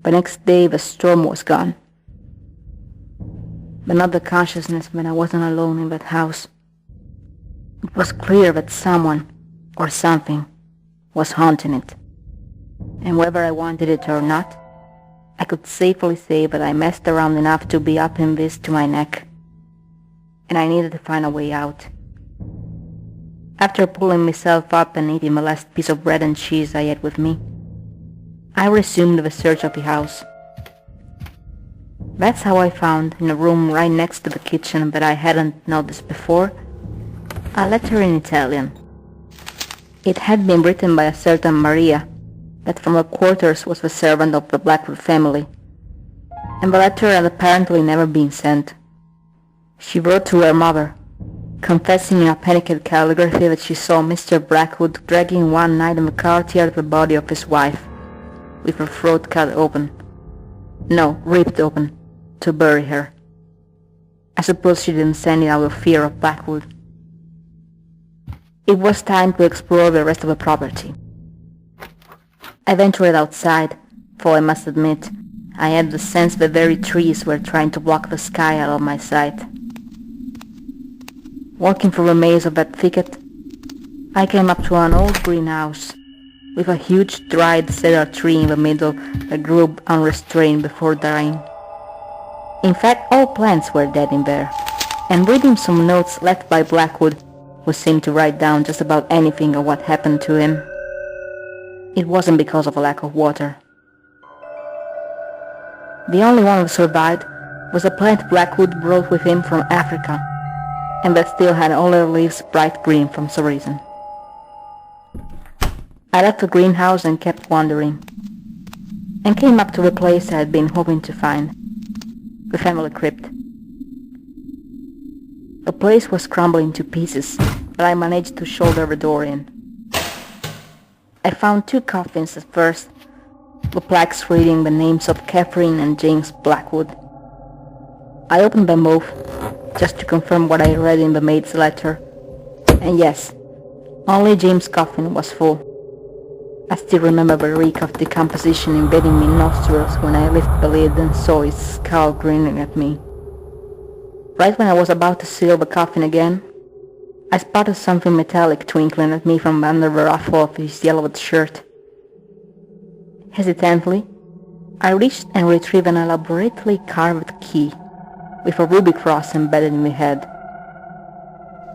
The next day the storm was gone. But not the consciousness when I wasn't alone in that house. It was clear that someone, or something, was haunting it. And whether I wanted it or not, I could safely say that I messed around enough to be up in this to my neck. And I needed to find a way out. After pulling myself up and eating the last piece of bread and cheese I had with me, I resumed the search of the house. That's how I found, in a room right next to the kitchen that I hadn't noticed before, a letter in Italian. It had been written by a certain Maria, that from her quarters was the servant of the Blackwood family, and the letter had apparently never been sent. She wrote to her mother, confessing in a panicked calligraphy that she saw Mr. Blackwood dragging one night in the courtyard the body of his wife, with her throat cut open. No, ripped open, to bury her. I suppose she didn't send it out of fear of Blackwood. It was time to explore the rest of the property. I ventured outside, for I must admit, I had the sense the very trees were trying to block the sky out of my sight. Walking through the maze of that thicket, I came up to an old greenhouse, with a huge dried cedar tree in the middle that grew unrestrained before dying. In fact, all plants were dead in there, and reading some notes left by Blackwood, who seemed to write down just about anything of what happened to him, it wasn't because of a lack of water. The only one who survived was a plant Blackwood brought with him from Africa, and that still had all their leaves bright green from some reason. I left the greenhouse and kept wandering, and came up to the place I had been hoping to find, the family crypt. The place was crumbling to pieces, but I managed to shoulder the door in. I found 2 coffins at first, the plaques reading the names of Catherine and James Blackwood. I opened them both, just to confirm what I read in the maid's letter, and yes, only James' coffin was full. I still remember the reek of decomposition invading my nostrils when I lifted the lid and saw his skull grinning at me. Right when I was about to seal the coffin again, I spotted something metallic twinkling at me from under the ruffle of his yellowed shirt. Hesitantly, I reached and retrieved an elaborately carved key, with a ruby cross embedded in the head.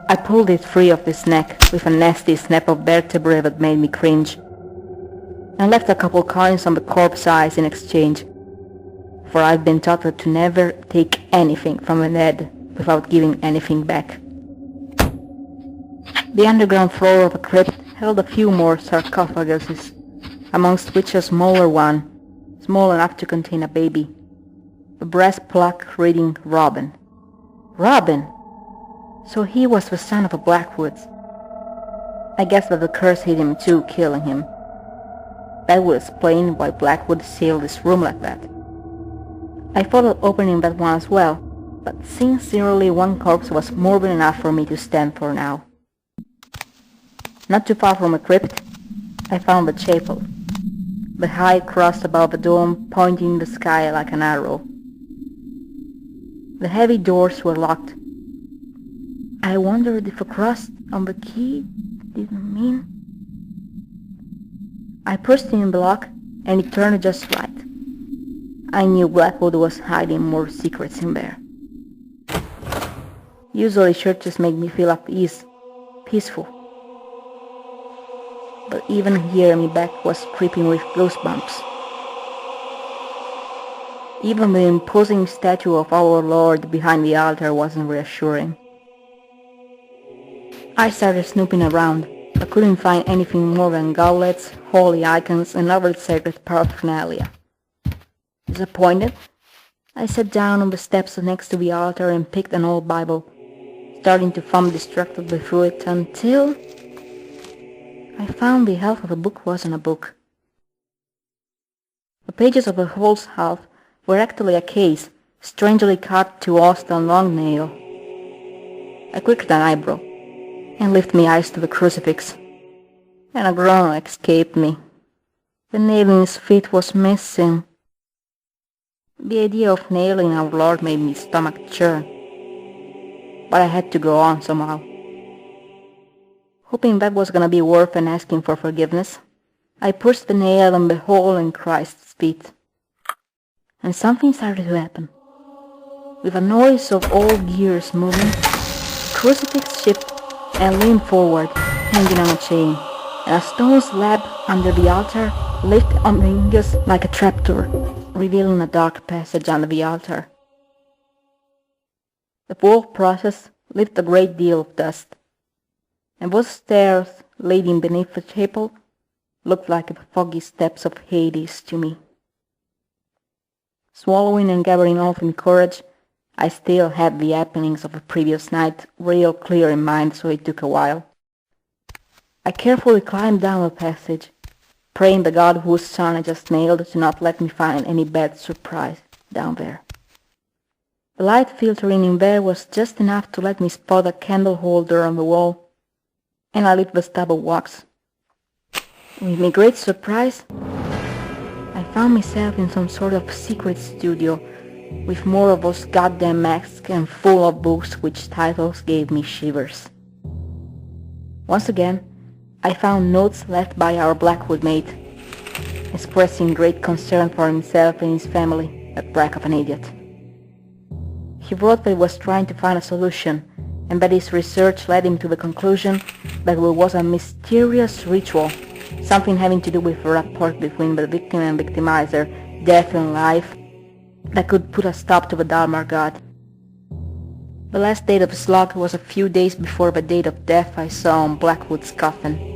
I pulled it free of his neck with a nasty snap of vertebrae that made me cringe, and left a couple coins on the corpse eyes in exchange, for I've been taught to never take anything from the dead without giving anything back. The underground floor of the crypt held a few more sarcophaguses, amongst which a smaller one, small enough to contain a baby, a brass plaque reading Robin. Robin! So he was the son of the Blackwoods. I guess that the curse hit him too, killing him. That would explain why Blackwood sealed this room like that. I thought of opening that one as well, but sincerely one corpse was more than enough for me to stand for now. Not too far from the crypt, I found the chapel, the high cross above the dome pointing in the sky like an arrow. The heavy doors were locked. I wondered if a cross on the key didn't mean... I pushed in the lock, and it turned just right. I knew Blackwood was hiding more secrets in there. Usually churches make me feel at ease, peaceful. But even here my back was creeping with goosebumps. Even the imposing statue of our Lord behind the altar wasn't reassuring. I started snooping around, but couldn't find anything more than goblets, holy icons, and other sacred paraphernalia. Disappointed, I sat down on the steps next to the altar and picked an old Bible, starting to thumb distractedly through it until I found the half of the book wasn't a book. The pages of the whole half were actually a case, strangely cut to Aaaand on long nail. I quirked an eyebrow, and lifted my eyes to the crucifix, and a groan escaped me. The nail in his feet was missing. The idea of nailing our Lord made me stomach churn, but I had to go on somehow. Hoping that was gonna be worth and asking for forgiveness, I pushed the nail in the hole in Christ's feet. And something started to happen. With a noise of all gears moving, the crucifix shifted and leaned forward, hanging on a chain, and a stone slab under the altar lifted on the hinges like a trapdoor, revealing a dark passage under the altar. The whole process lifted a great deal of dust, and those stairs leading beneath the chapel looked like the foggy steps of Hades to me. Swallowing and gathering all in courage, I still had the happenings of the previous night real clear in mind, so it took a while. I carefully climbed down the passage, praying the God whose son I just nailed to not let me find any bad surprise down there. The light filtering in there was just enough to let me spot a candle holder on the wall, and I lit the stub of wax. With my great surprise, I found myself in some sort of secret studio with more of those goddamn masks and full of books which titles gave me shivers. Once again, I found notes left by our Blackwood mate, expressing great concern for himself and his family, that brag of an idiot. He wrote that he was trying to find a solution, and that his research led him to the conclusion that there was a mysterious ritual, something having to do with a rapport between the victim and victimizer, death and life, that could put a stop to the Dalmar god. The last date of his log was a few days before the date of death I saw on Blackwood's coffin.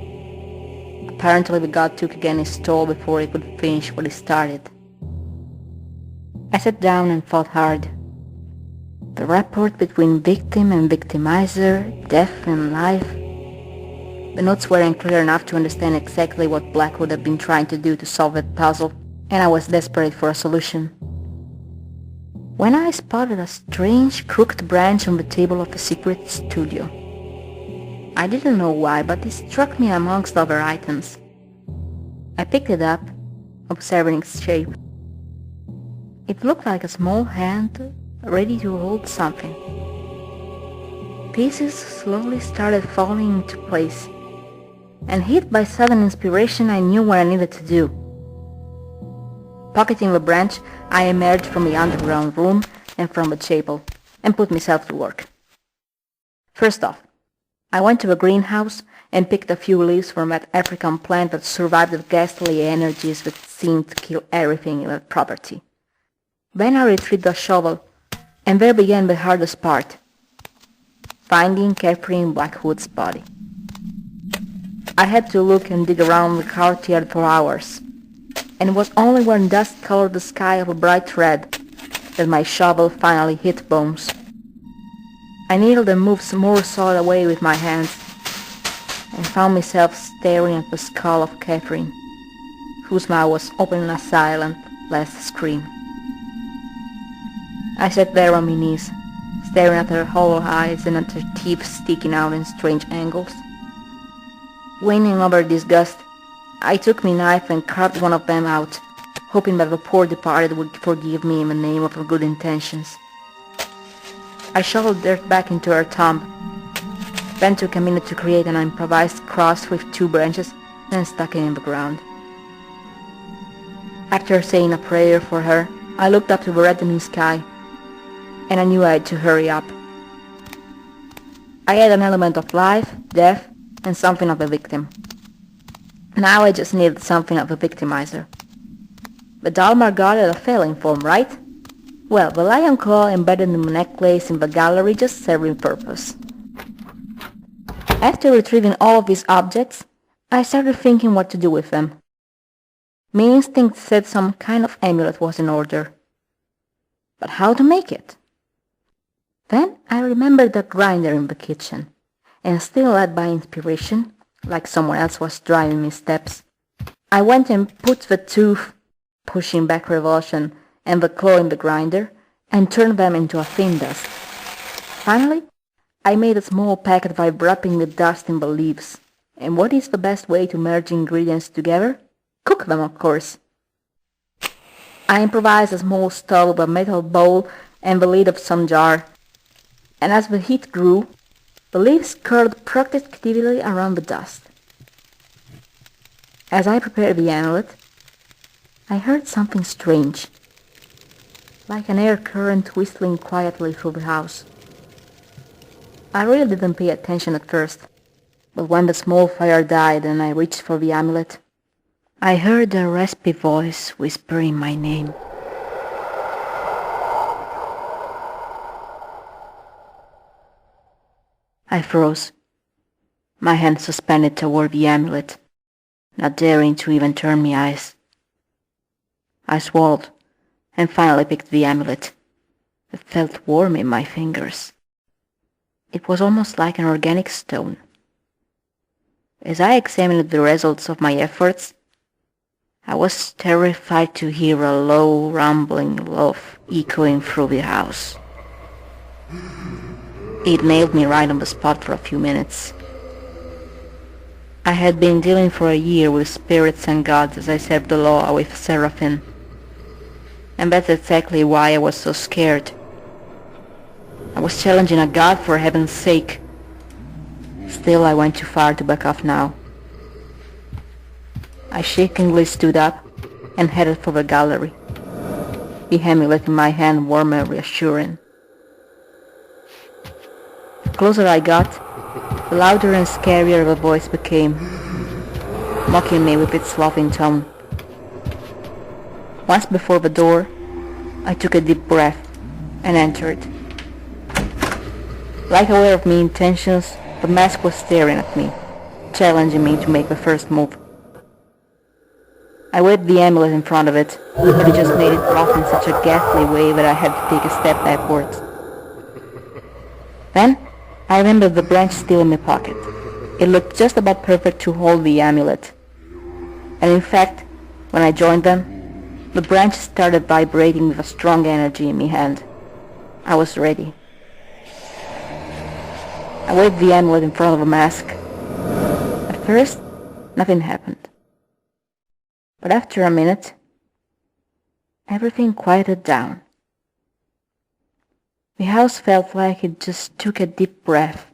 Apparently the god took again his toll before he could finish what he started. I sat down and thought hard. The rapport between victim and victimizer, death and life. The notes weren't clear enough to understand exactly what Blackwood had been trying to do to solve that puzzle, and I was desperate for a solution. When I spotted a strange crooked branch on the table of the secret studio. I didn't know why, but it struck me amongst other items. I picked it up, observing its shape. It looked like a small hand ready to hold something. Pieces slowly started falling into place, and hit by sudden inspiration I knew what I needed to do. Pocketing the branch, I emerged from the underground room and from the chapel, and put myself to work. First off, I went to the greenhouse and picked a few leaves from that African plant that survived the ghastly energies that seemed to kill everything in that property. Then I retrieved a shovel, and there began the hardest part, finding Catherine Blackwood's body. I had to look and dig around the courtyard for hours, and it was only when dust colored the sky of a bright red that my shovel finally hit bones. I needled and moved some more soil away with my hands, and found myself staring at the skull of Catherine, whose mouth was open in a silent last scream. I sat there on my knees, staring at her hollow eyes and at her teeth sticking out in strange angles. Waning over disgust, I took my knife and carved one of them out, hoping that the poor departed would forgive me in the name of her good intentions. I shoveled dirt back into her tomb, then took a minute to create an improvised cross with 2 branches and stuck it in the ground. After saying a prayer for her, I looked up to the reddening sky, and I knew I had to hurry up. I had an element of life, death, and something of a victim. Now I just needed something of a victimizer. The Dalmar god had a failing form, right? Well, the lion claw embedded in the necklace in the gallery just served in purpose. After retrieving all of these objects, I started thinking what to do with them. My instinct said some kind of amulet was in order. But how to make it? Then I remembered the grinder in the kitchen, and still led by inspiration, like someone else was driving my steps, I went and put the tooth, pushing back revulsion, and the claw in the grinder, and turned them into a thin dust. Finally, I made a small packet by wrapping the dust in the leaves. And what is the best way to merge ingredients together? Cook them, of course. I improvised a small stove, a metal bowl, and the lid of some jar, and as the heat grew, the leaves curled protectively around the dust. As I prepared the amulet, I heard something strange, like an air current whistling quietly through the house. I really didn't pay attention at first, but when the small fire died and I reached for the amulet, I heard a raspy voice whispering my name. I froze, my hand suspended toward the amulet, not daring to even turn my eyes. I swallowed and finally picked the amulet. It felt warm in my fingers. It was almost like an organic stone. As I examined the results of my efforts, I was terrified to hear a low, rumbling laugh echoing through the house. It nailed me right on the spot for a few minutes. I had been dealing for a year with spirits and gods as I served the law with Seraphim. And that's exactly why I was so scared. I was challenging a god for heaven's sake. Still, I went too far to back off now. I shakingly stood up and headed for the gallery, the amulet in my hand warm and reassuring. The closer I got, the louder and scarier the voice became, mocking me with its laughing tone. Once before the door, I took a deep breath and entered. Like aware of my intentions, the mask was staring at me, challenging me to make the first move. I waved the amulet in front of it, but it just made it laugh in such a ghastly way that I had to take a step backwards. Then, I remembered the branch still in my pocket. It looked just about perfect to hold the amulet. And in fact, when I joined them, the branch started vibrating with a strong energy in my hand. I was ready. I waved the amulet in front of the mask. At first, nothing happened. But after a minute, everything quieted down. The house felt like it just took a deep breath,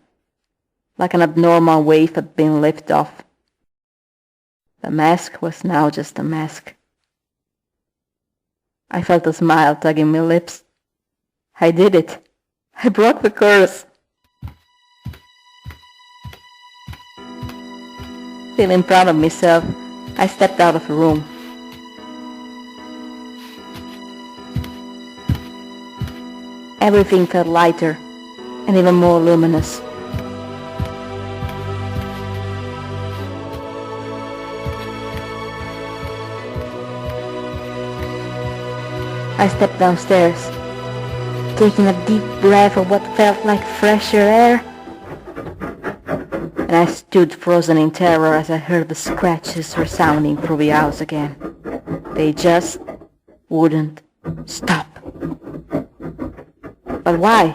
like an abnormal wave had been lifted off. The mask was now just a mask. I felt a smile tugging my lips. I did it. I broke the curse. Feeling proud of myself, I stepped out of the room. Everything felt lighter and even more luminous. I stepped downstairs, taking a deep breath of what felt like fresher air. And I stood frozen in terror as I heard the scratches resounding through the house again. They just wouldn't stop. But why?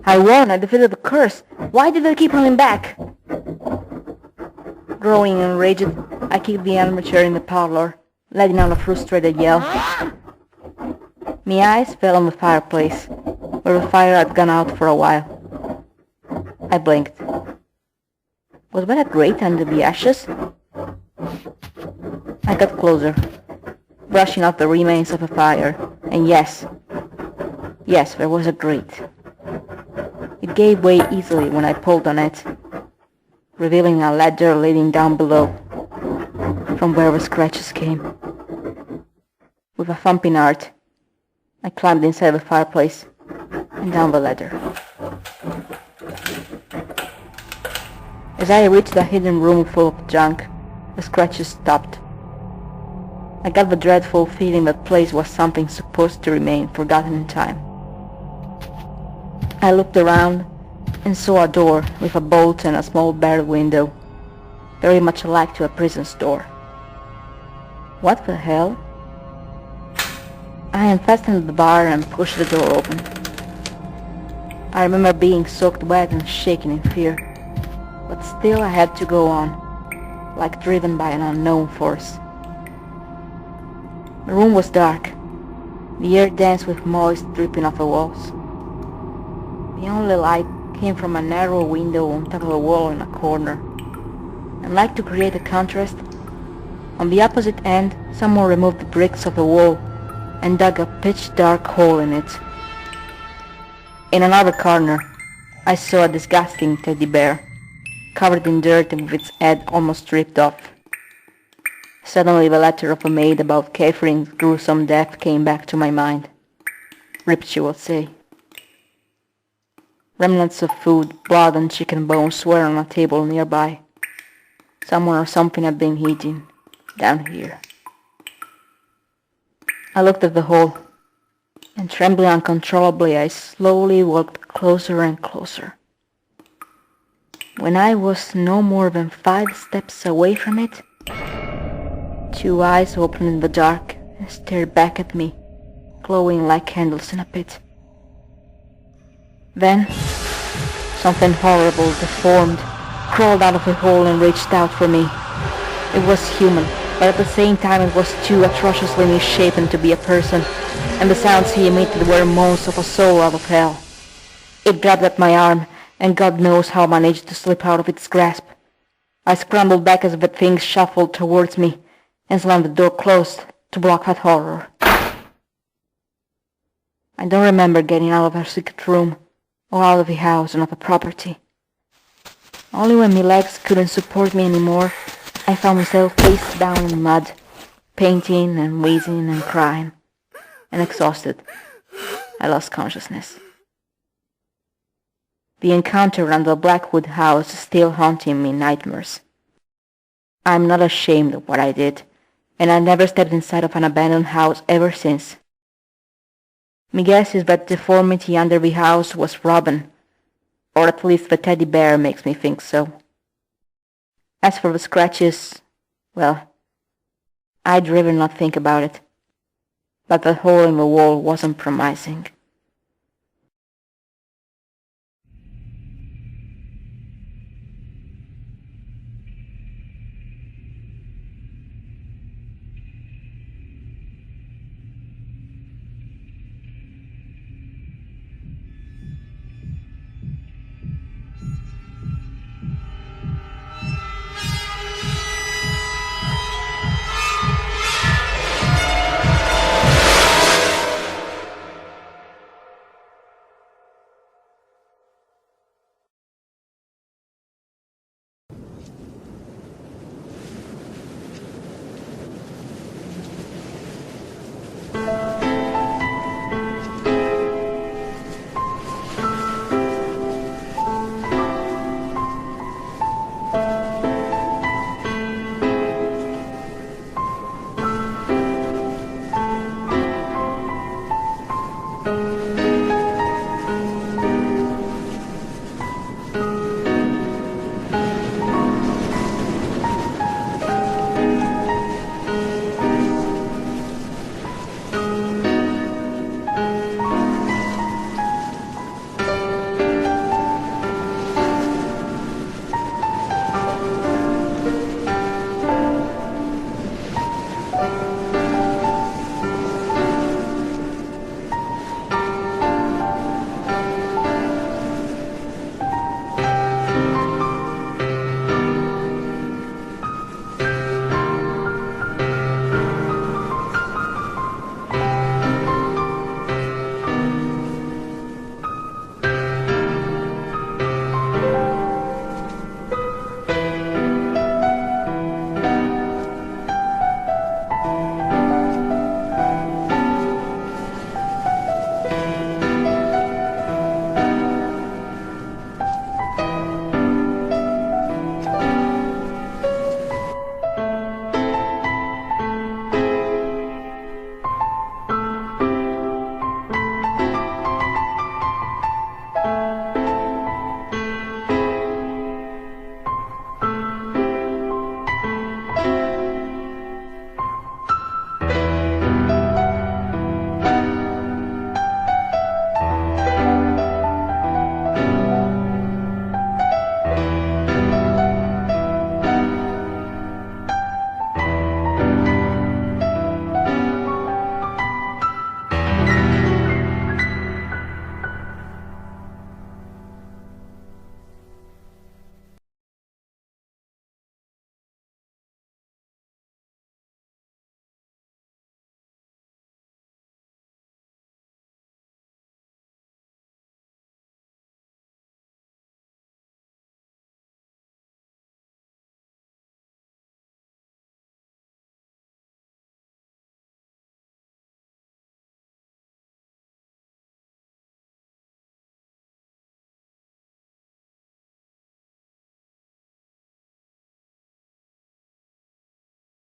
I won, I defeated the curse. Why did they keep coming back? Growing enraged, I kicked the armchair in the parlor, letting out a frustrated yell. My eyes fell on the fireplace, where the fire had gone out for a while. I blinked. Was that a grate under the ashes? I got closer, brushing out the remains of a fire, and yes, there was a grate. It gave way easily when I pulled on it, revealing a ladder leading down below, from where the scratches came. With a thumping heart, I climbed inside the fireplace and down the ladder. As I reached a hidden room full of junk, the scratches stopped. I got the dreadful feeling that place was something supposed to remain forgotten in time. I looked around and saw a door with a bolt and a small barred window, very much alike to a prison's door. What the hell? I unfastened the bar and pushed the door open. I remember being soaked wet and shaking in fear, but still I had to go on, like driven by an unknown force. The room was dark, The air danced with moist dripping off the walls. The only light came from a narrow window on top of a wall in a corner. And like to create a contrast, on the opposite end, someone removed the bricks of the wall and dug a pitch-dark hole in it. In another corner, I saw a disgusting teddy bear, covered in dirt and with its head almost stripped off. Suddenly the letter of a maid about Catherine's gruesome death came back to my mind. Rip, she would say. Remnants of food, blood and chicken bones were on a table nearby. Someone or something had been eating down here. I looked at the hole, and trembling uncontrollably, I slowly walked closer and closer. When I was no more than 5 steps away from it, 2 eyes opened in the dark and stared back at me, glowing like candles in a pit. Then, something horrible, deformed, crawled out of the hole and reached out for me. It was human, but at the same time it was too atrociously misshapen to be a person, and the sounds he emitted were moans of a soul out of hell. It grabbed at my arm, and God knows how I managed to slip out of its grasp. I scrambled back as the thing shuffled towards me, and slammed the door closed to block that horror. I don't remember getting out of our secret room, or out of the house and of the property. Only when my legs couldn't support me anymore, I found myself face down in mud, painting and wheezing and crying, and exhausted. I lost consciousness. The encounter around the Blackwood house is still haunting me in nightmares. I'm not ashamed of what I did, and I never stepped inside of an abandoned house ever since. My guess is that deformity under the house was Robin, or at least the teddy bear makes me think so. As for the scratches, well, I'd rather not think about it, but the hole in the wall wasn't promising.